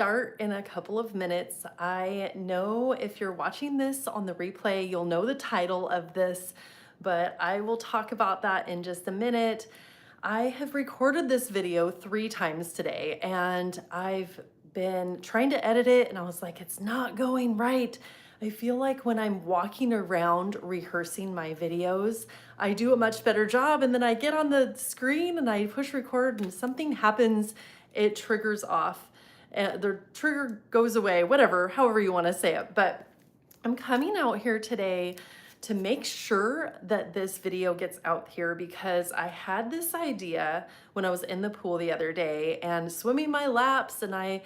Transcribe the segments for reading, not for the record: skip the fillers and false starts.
Start in a couple of minutes. I know if you're watching this on the replay, you'll know the title of this, but I will talk about that in just a minute. I have recorded this video 3 times today and I've been trying to edit it and I was like, it's not going right. I feel like when I'm walking around rehearsing my videos, I do a much better job and then I get on the screen and I push record and something happens, it triggers off. The trigger goes away, whatever, however you want to say it. But I'm coming out here today to make sure that this video gets out here because I had this idea when I was in the pool the other day and swimming my laps, and I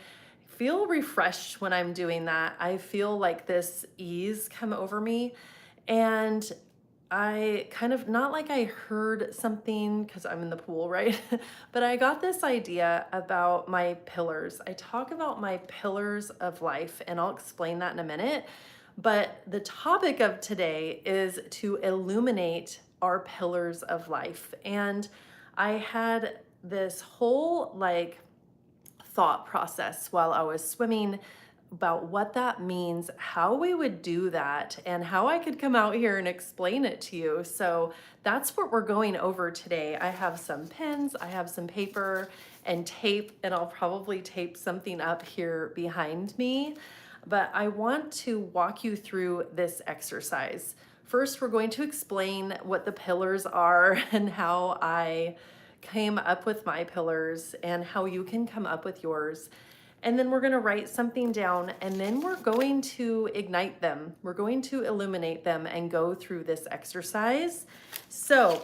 feel refreshed when I'm doing that. I feel like this ease come over me, and I kind of, not like I heard something because I'm in the pool, right? But I got this idea about my pillars. I talk about my pillars of life, and I'll explain that in a minute. But the topic of today is to illuminate our pillars of life. And I had this whole thought process while I was swimming about what that means, how we would do that, and how I could come out here and explain it to you. So that's what we're going over today. I have some pens, I have some paper and tape, and I'll probably tape something up here behind me. But I want to walk you through this exercise. First, we're going to explain what the pillars are and how I came up with my pillars and how you can come up with yours. And then we're going to write something down, and then we're going to ignite them. We're going to illuminate them and go through this exercise. So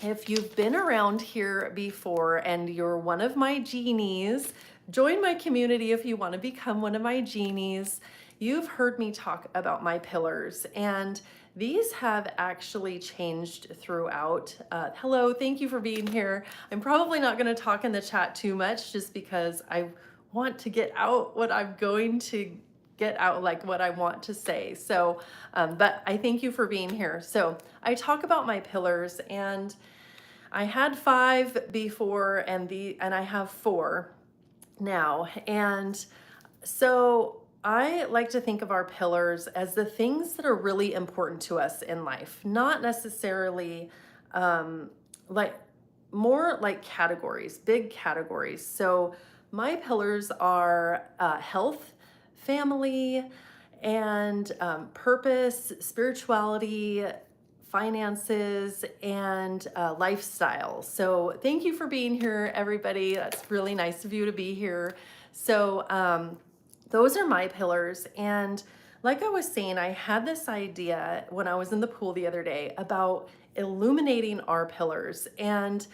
if you've been around here before and you're one of my genies, join my community if you want to become one of my genies. You've heard me talk about my pillars, and these have actually changed throughout. Hello, thank you for being here. I'm probably not going to talk in the chat too much just because I want to get out what I'm going to get out, like what I want to say. So, but I thank you for being here. So I talk about my pillars, and I had 5 before, and I have 4 now. And so I like to think of our pillars as the things that are really important to us in life, not necessarily like more like categories, big categories. So my pillars are health, family, and purpose, spirituality, finances, and lifestyle. So thank you for being here, everybody. That's really nice of you to be here. So those are my pillars. And like I was saying, I had this idea when I was in the pool the other day about illuminating our pillars and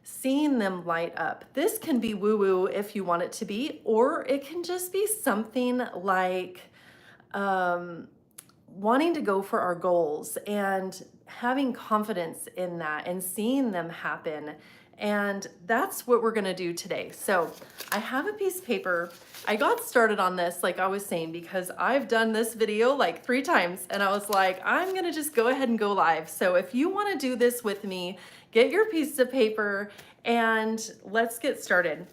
seeing them light up. This can be woo-woo if you want it to be, or it can just be something like wanting to go for our goals and having confidence in that and seeing them happen. And that's what we're going to do today. So I have a piece of paper. I got started on this, like I was saying, because I've done this video like 3 times, and I was like, I'm going to just go ahead and go live. So if you want to do this with me, get your piece of paper and let's get started.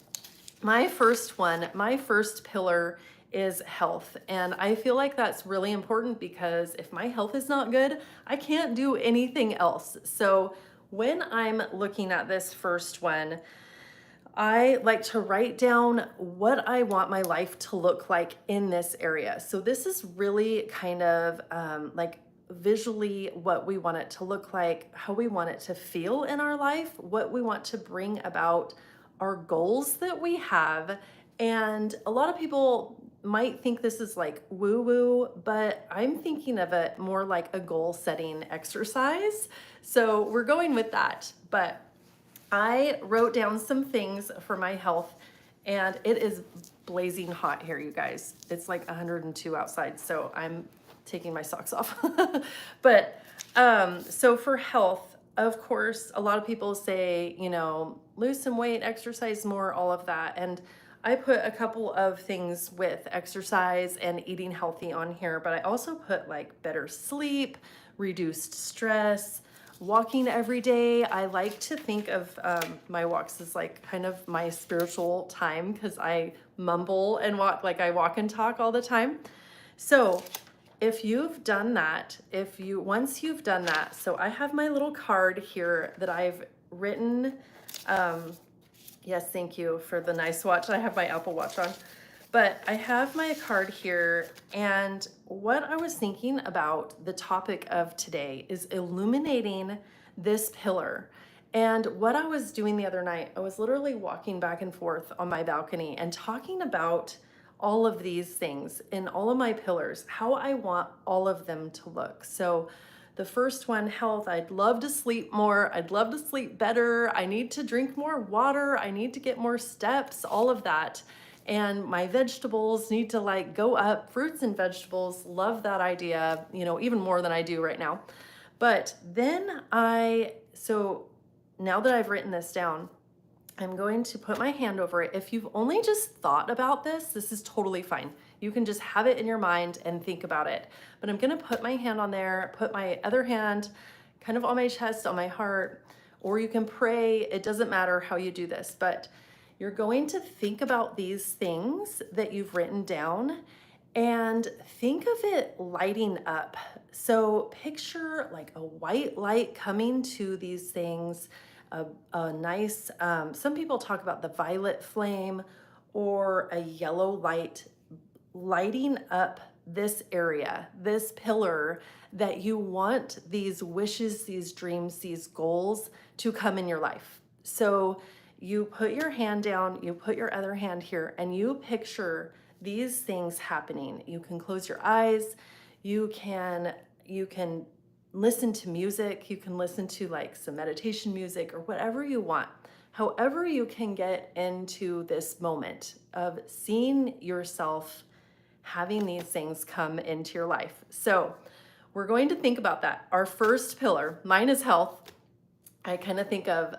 My first pillar is health. And I feel like that's really important because if my health is not good, I can't do anything else. So when I'm looking at this first one, I like to write down what I want my life to look like in this area. So this is really kind of like visually what we want it to look like, how we want it to feel in our life, what we want to bring about, our goals that we have. And a lot of people might think this is like woo-woo, but I'm thinking of it more like a goal setting exercise. So we're going with that. But I wrote down some things for my health, and it is blazing hot here, you guys. It's like 102 outside, so I'm taking my socks off. But so for health, of course, a lot of people say, you know, lose some weight, exercise more, all of that. And I put a couple of things with exercise and eating healthy on here, but I also put like better sleep, reduced stress, walking every day. I like to think of my walks as like kind of my spiritual time because I mumble and walk, like I walk and talk all the time. So if you've done that, once you've done that, so I have my little card here that I've written. Yes, thank you for the nice watch. I have my Apple Watch on. But I have my card here, and what I was thinking about the topic of today is illuminating this pillar. And what I was doing the other night, I was literally walking back and forth on my balcony and talking about all of these things in all of my pillars, how I want all of them to look. So the first one, health. I'd love to sleep more. I'd love to sleep better. I need to drink more water. I need to get more steps, all of that. And my vegetables need to like go up. Fruits and vegetables, love that idea, you know, even more than I do right now. But then so now that I've written this down, I'm going to put my hand over it. If you've only just thought about this is totally fine. You can just have it in your mind and think about it. But I'm gonna put my hand on there, put my other hand kind of on my chest, on my heart, or you can pray. It doesn't matter how you do this, but you're going to think about these things that you've written down and think of it lighting up. So picture like a white light coming to these things, a nice, some people talk about the violet flame or a yellow light lighting up this area, this pillar that you want these wishes, these dreams, these goals to come in your life. So you put your hand down, you put your other hand here, and you picture these things happening. You can close your eyes, you can listen to music, you can listen to like some meditation music or whatever you want. However you can get into this moment of seeing yourself having these things come into your life. So we're going to think about that. Our first pillar, mine is health. I kind of think of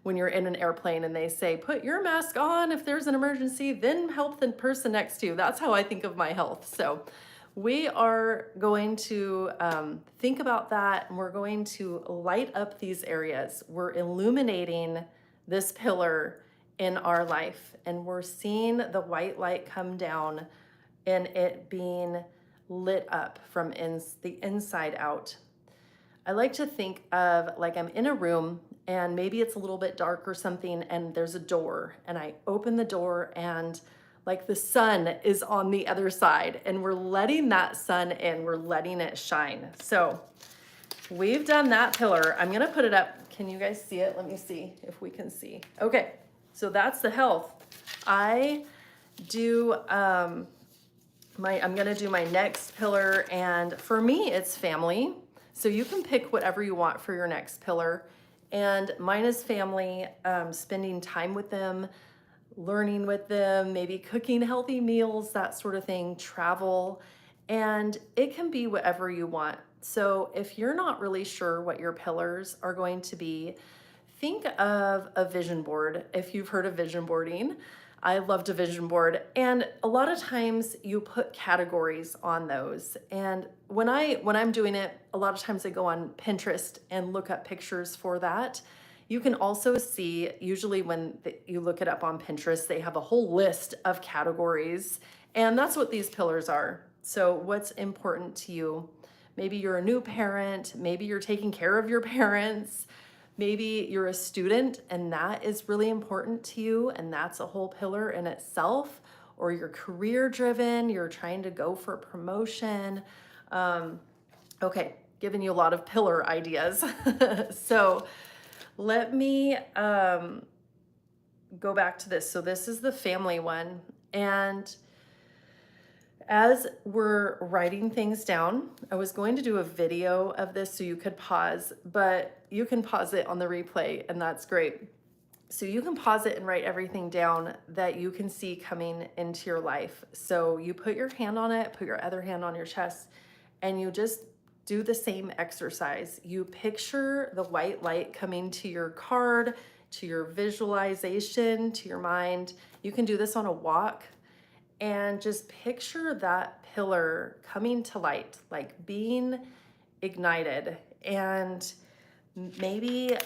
when you're in an airplane and they say, put your mask on if there's an emergency, then help the person next to you. That's how I think of my health. So we are going to think about that, and we're going to light up these areas. We're illuminating this pillar in our life, and we're seeing the white light come down and it being lit up from the inside out. I like to think of like I'm in a room and maybe it's a little bit dark or something, and there's a door, and I open the door and like the sun is on the other side, and we're letting that sun in, we're letting it shine. So we've done that pillar. I'm gonna put it up. Can you guys see it? Let me see if we can see. Okay, so that's the health. I do, I'm gonna do my next pillar, and for me, it's family. So you can pick whatever you want for your next pillar. And mine is family, spending time with them, learning with them, maybe cooking healthy meals, that sort of thing, travel, and it can be whatever you want. So if you're not really sure what your pillars are going to be, think of a vision board. If you've heard of vision boarding, I love to vision board, and a lot of times you put categories on those. And when I'm doing it, a lot of times I go on Pinterest and look up pictures for that. You can also see, usually when you look it up on Pinterest, they have a whole list of categories, and that's what these pillars are. So what's important to you? Maybe you're a new parent, maybe you're taking care of your parents, maybe you're a student and that is really important to you, and that's a whole pillar in itself, or you're career driven, you're trying to go for a promotion. Okay, giving you a lot of pillar ideas. So let me go back to this. So this is the family one. And as we're writing things down, I was going to do a video of this so you could pause, but you can pause it on the replay, and that's great. So you can pause it and write everything down that you can see coming into your life. So you put your hand on it, put your other hand on your chest, and you just do the same exercise. You picture the white light coming to your card, to your visualization, to your mind. You can do this on a walk, and just picture that pillar coming to light, like being ignited, and maybe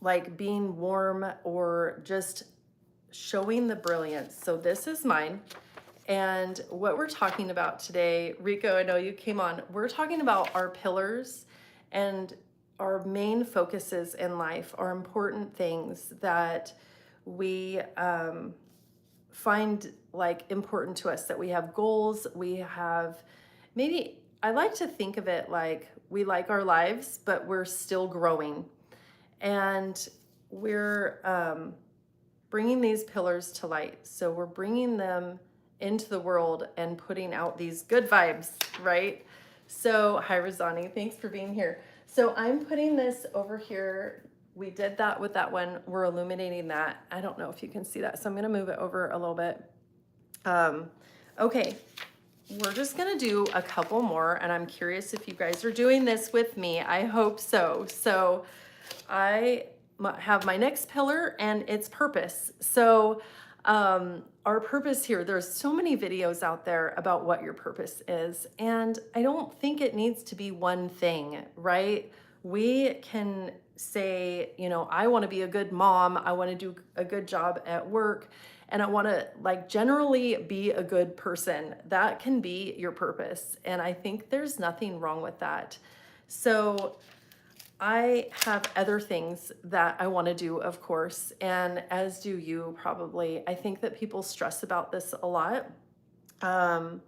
like being warm or just showing the brilliance. So this is mine. And what we're talking about today, Rico, I know you came on, we're talking about our pillars and our main focuses in life, our important things that we find like important to us, that we have goals, we have maybe, I like to think of it like we like our lives, but we're still growing. And we're bringing these pillars to light. So we're bringing them into the world and putting out these good vibes, right? So, hi, Razani, thanks for being here. So I'm putting this over here. We did that with that one. We're illuminating that. I don't know if you can see that. So I'm going to move it over a little bit. Okay. We're just going to do a couple more, and I'm curious if you guys are doing this with me. I hope so. So I have my next pillar, and it's purpose. So our purpose here, there's so many videos out there about what your purpose is, and I don't think it needs to be one thing, right? We can say, you know, I want to be a good mom, I want to do a good job at work, and I want to like generally be a good person. That can be your purpose, and I think there's nothing wrong with that. So I have other things that I want to do, of course, and as do you probably. I think that people stress about this a lot. And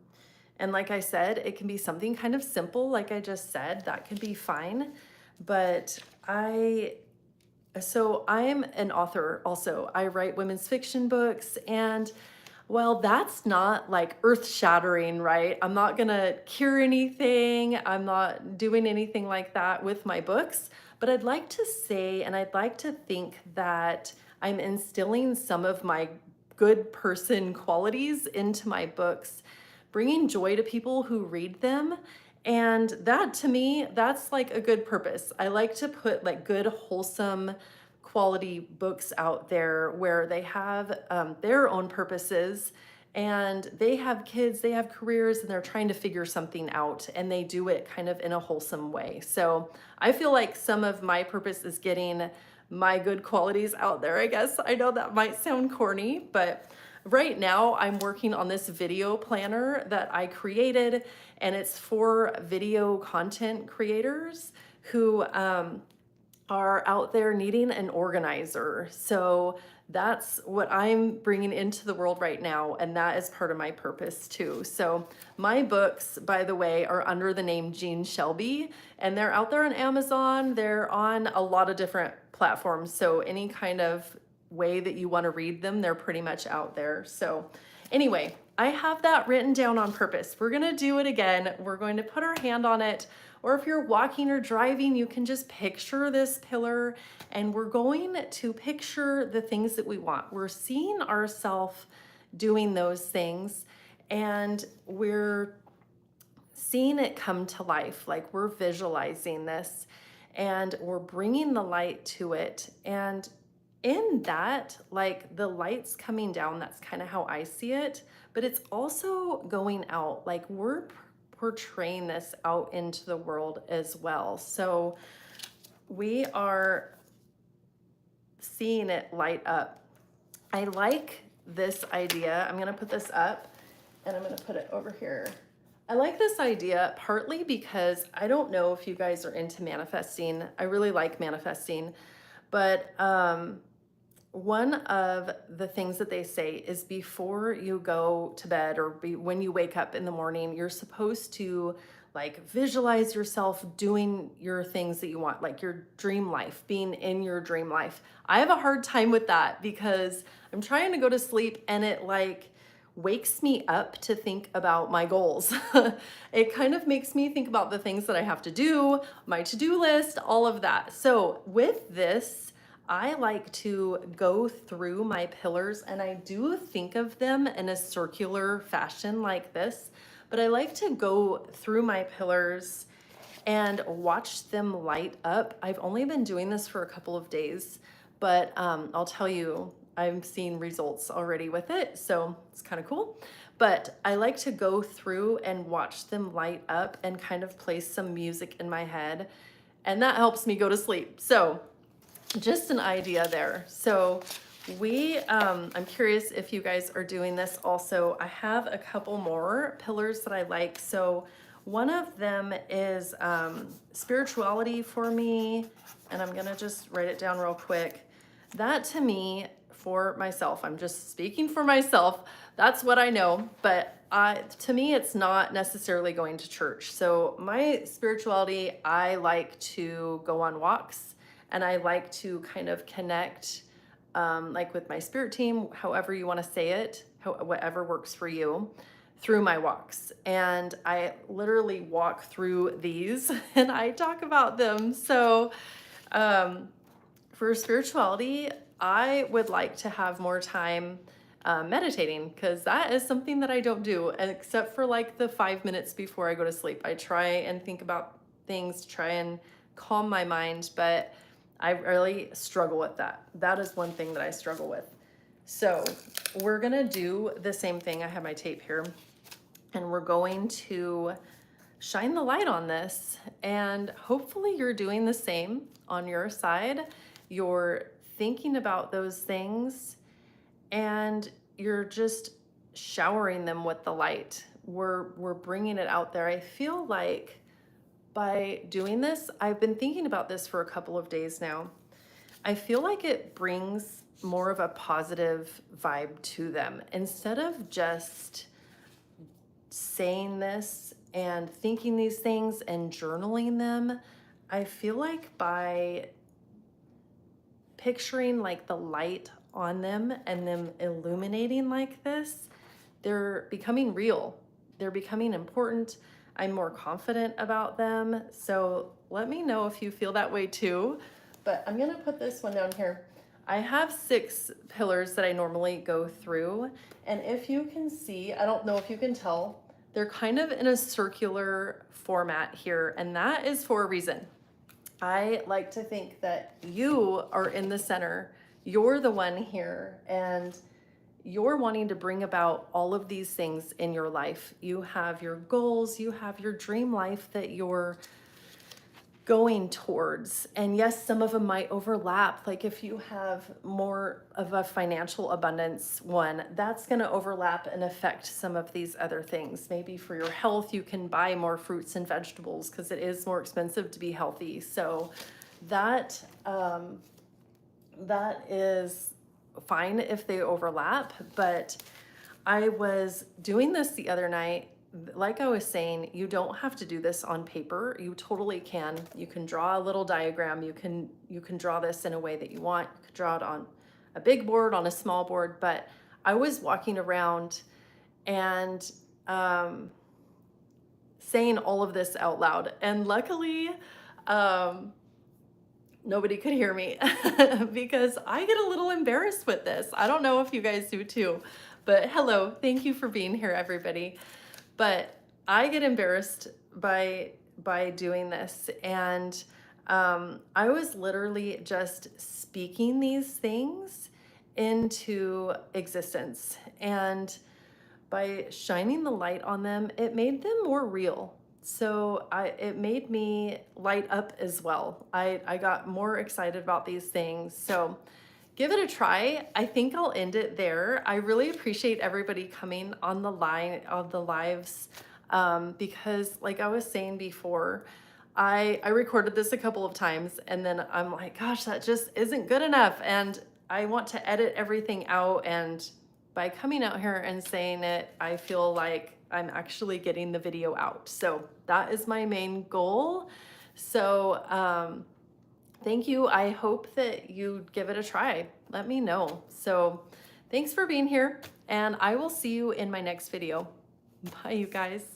like I said, it can be something kind of simple, like I just said, that could be fine. But so I'm an author also. I write women's fiction books, and well, that's not like earth shattering, right? I'm not gonna cure anything. I'm not doing anything like that with my books. But I'd like to say, and I'd like to think that I'm instilling some of my good person qualities into my books, bringing joy to people who read them. And that to me, that's like a good purpose. I like to put like good, wholesome, quality books out there where they have their own purposes, and they have kids, they have careers, and they're trying to figure something out, and they do it kind of in a wholesome way. So I feel like some of my purpose is getting my good qualities out there, I guess. I know that might sound corny, but right now I'm working on this video planner that I created, and it's for video content creators who are out there needing an organizer. So that's what I'm bringing into the world right now, and that is part of my purpose too. So my books, by the way, are under the name Jean Shelby, and they're out there on Amazon. They're on a lot of different platforms. So any kind of way that you want to read them, they're pretty much out there. So anyway, I have that written down on purpose. We're going to do it again. We're going to put our hand on it. Or if you're walking or driving, you can just picture this pillar, and we're going to picture the things that we want. We're seeing ourselves doing those things, and we're seeing it come to life. Like we're visualizing this, and we're bringing the light to it. And in that, like the light's coming down, that's kind of how I see it, but it's also going out. Like we're portraying this out into the world as well. So we are seeing it light up. I like this idea. I'm going to put this up, and I'm going to put it over here. I like this idea partly because I don't know if you guys are into manifesting. I really like manifesting, but one of the things that they say is before you go to bed, or when you wake up in the morning, you're supposed to like visualize yourself doing your things that you want, like your dream life, being in your dream life. I have a hard time with that because I'm trying to go to sleep, and it like wakes me up to think about my goals. It kind of makes me think about the things that I have to do, my to-do list, all of that. So with this, I like to go through my pillars, and I do think of them in a circular fashion like this, but I like to go through my pillars and watch them light up. I've only been doing this for a couple of days, but I'll tell you, I've seen results already with it, so it's kind of cool. But I like to go through and watch them light up and kind of place some music in my head, and that helps me go to sleep. So just an idea there. So I'm curious if you guys are doing this also. I have a couple more pillars that I like. So one of them is spirituality for me, and I'm gonna just write it down real quick. That to me, for myself, I'm just speaking for myself, that's what I know, but to me, it's not necessarily going to church. So my spirituality, I like to go on walks, and I like to kind of connect, like with my spirit team, however you want to say it, whatever works for you, through my walks. And I literally walk through these and I talk about them. So for spirituality, I would like to have more time meditating, because that is something that I don't do, except for like the 5 minutes before I go to sleep. I try and think about things, try and calm my mind, but I really struggle with that. That is one thing that I struggle with. So we're gonna do the same thing. I have my tape here, and we're going to shine the light on this, and hopefully you're doing the same on your side. You're thinking about those things and you're just showering them with the light. We're bringing it out there. I feel like by doing this, I've been thinking about this for a couple of days now. I feel like it brings more of a positive vibe to them, instead of just saying this and thinking these things and journaling them. I feel like by picturing like the light on them and them illuminating like this, they're becoming real. They're becoming important. I'm more confident about them. So let me know if you feel that way too. But I'm gonna put this one down here. I have 6 pillars that I normally go through. And if you can see, I don't know if you can tell, they're kind of in a circular format here. And that is for a reason. I like to think that you are in the center. You're the one here, and you're wanting to bring about all of these things in your life. You have your goals, you have your dream life that you're going towards. And yes, some of them might overlap. Like if you have more of a financial abundance one, that's going to overlap and affect some of these other things. Maybe for your health, you can buy more fruits and vegetables because it is more expensive to be healthy. So that is fine if they overlap. But I was doing this the other night. Like I was saying, you don't have to do this on paper. You totally can. You can draw a little diagram. You can draw this in a way that you want. You can draw it on a big board, on a small board. But I was walking around and saying all of this out loud. And luckily, nobody could hear me because I get a little embarrassed with this. I don't know if you guys do too, but hello, thank you for being here, everybody. But I get embarrassed by doing this, and I was literally just speaking these things into existence, and by shining the light on them, it made them more real. So it made me light up as well. I got more excited about these things. So give it a try. I think I'll end it there. I really appreciate everybody coming on the line of the lives, because like I was saying before, I recorded this a couple of times and then I'm like, gosh, that just isn't good enough. And I want to edit everything out. And by coming out here and saying it, I feel like I'm actually getting the video out. So that is my main goal. So, thank you. I hope that you give it a try. Let me know. So thanks for being here, and I will see you in my next video. Bye, you guys.